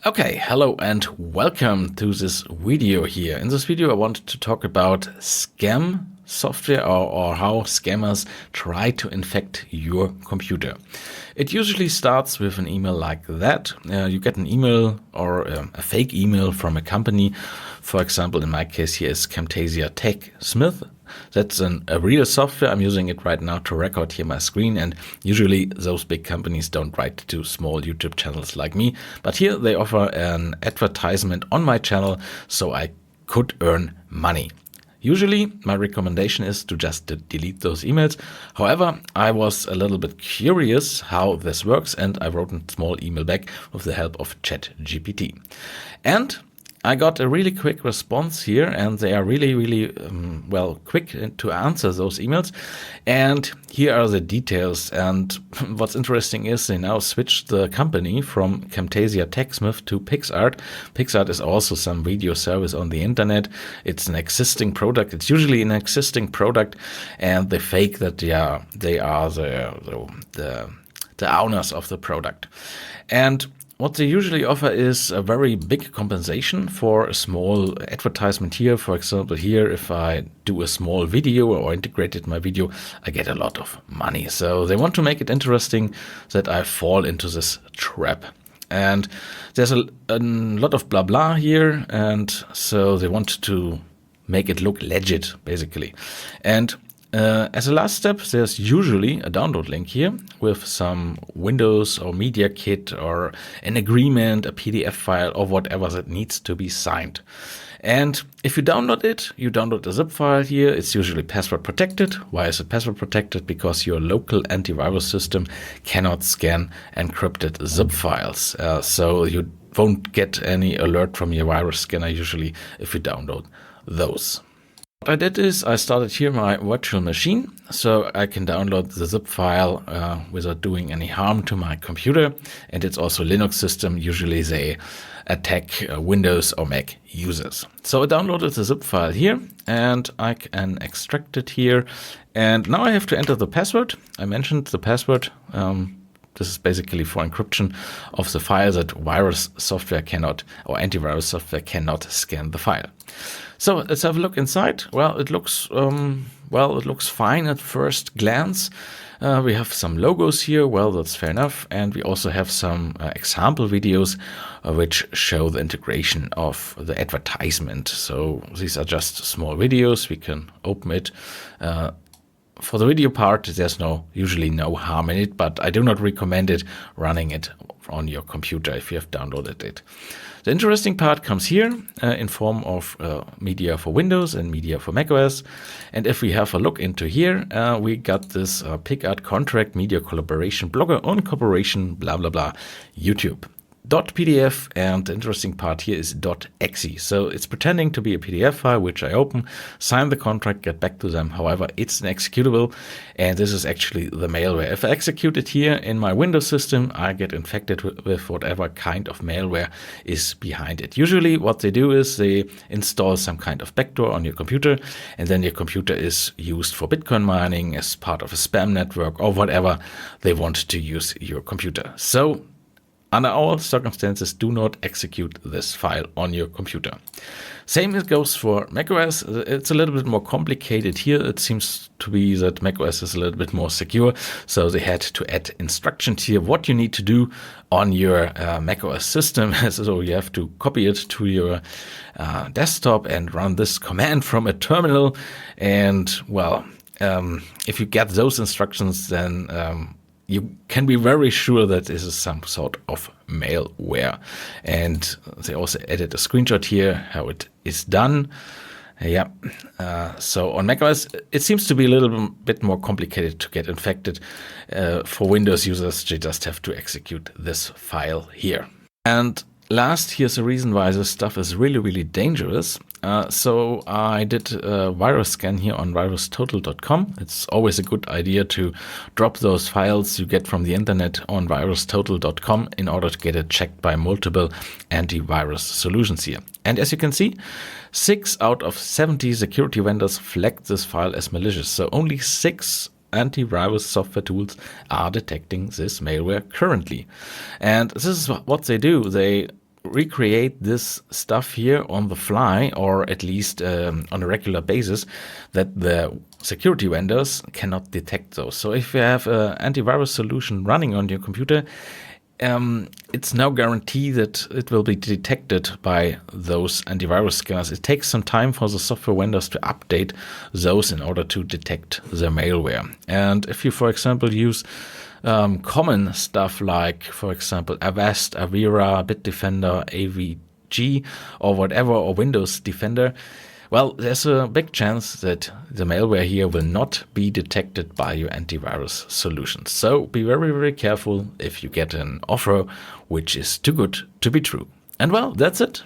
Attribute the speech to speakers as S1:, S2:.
S1: Okay, hello and welcome to this video here. In this video I wanted to talk about scam software or how scammers try to infect your computer. It usually starts with an email like that. You get an email or a fake email from a company. For example, in my case here is Camtasia TechSmith. That's a real software. I'm using it right now to record here my screen, and usually those big companies don't write to small YouTube channels like me. But here they offer an advertisement on my channel so I could earn money. Usually my recommendation is to just delete those emails. However, I was a little bit curious how this works, and I wrote a small email back with the help of ChatGPT. And I got a really quick response here, and they are really quick to answer those emails. And here are the details. And what's interesting is they now switched the company from Camtasia TechSmith to PicsArt. PicsArt is also some video service on the internet. It's an existing product. It's usually an existing product, and they fake that they are the owners of the product. And what they usually offer is a very big compensation for a small advertisement here. For example, here, if I do a small video or integrated my video, I get a lot of money. So they want to make it interesting that I fall into this trap. And there's a lot of blah blah here. And so they want to make it look legit, basically. And as a last step, there's usually a download link here with some Windows or Media Kit or an agreement, a PDF file, or whatever that needs to be signed. And if you download it, you download a zip file here. It's usually password protected. Why is it password protected? Because your local antivirus system cannot scan encrypted zip files. So you won't get any alert from your virus scanner usually if you download those. What I did is I started here my virtual machine so I can download the zip file without doing any harm to my computer. And it's also a Linux system. Usually they attack Windows or Mac users. So I downloaded the zip file here and I can extract it here. And now I have to enter the password. I mentioned the password. This is basically for encryption of the file that virus software cannot, or antivirus software cannot scan the file. So let's have a look inside. Well, it looks fine at first glance. We have some logos here. Well, that's fair enough. And we also have some example videos which show the integration of the advertisement. So these are just small videos. We can open it. For the video part, there's usually no harm in it, but I do not recommend it running it on your computer if you have downloaded it. The interesting part comes here in form of media for Windows and media for macOS. And if we have a look into here, we got this PicsArt contract media collaboration blogger on corporation blah blah blah YouTube. .pdf, and the interesting part here is .exe. So it's pretending to be a PDF file, which I open, sign the contract, get back to them. However, it's an executable, and this is actually the malware. If I execute it here in my Windows system, I get infected with whatever kind of malware is behind it. Usually what they do is they install some kind of backdoor on your computer, and then your computer is used for Bitcoin mining as part of a spam network or whatever they want to use your computer. So under all circumstances, do not execute this file on your computer. Same it goes for macOS. It's a little bit more complicated here. It seems to be that macOS is a little bit more secure. So they had to add instructions here, what you need to do on your macOS system. So you have to copy it to your desktop and run this command from a terminal. And well, if you get those instructions, then you can be very sure that this is some sort of malware. And they also added a screenshot here, how it is done. So on macOS, it seems to be a little bit more complicated to get infected. For Windows users, they just have to execute this file here. And last, here's a reason why this stuff is really dangerous. So I did a virus scan here on virustotal.com. It's always a good idea to drop those files you get from the internet on virustotal.com in order to get it checked by multiple antivirus solutions here. And as you can see, 6 out of 70 security vendors flagged this file as malicious. So only 6 antivirus software tools are detecting this malware currently. And this is what they do. They recreate this stuff here on the fly, or at least on a regular basis, that the security vendors cannot detect those. So if you have an antivirus solution running on your computer, it's no guarantee that it will be detected by those antivirus scanners. It takes some time for the software vendors to update those in order to detect the malware. And if you, for example, use common stuff like, for example, Avast, Avira, Bitdefender, AVG, or whatever, or Windows Defender, well, there's a big chance that the malware here will not be detected by your antivirus solutions. So be very, very careful if you get an offer which is too good to be true. And well, that's it.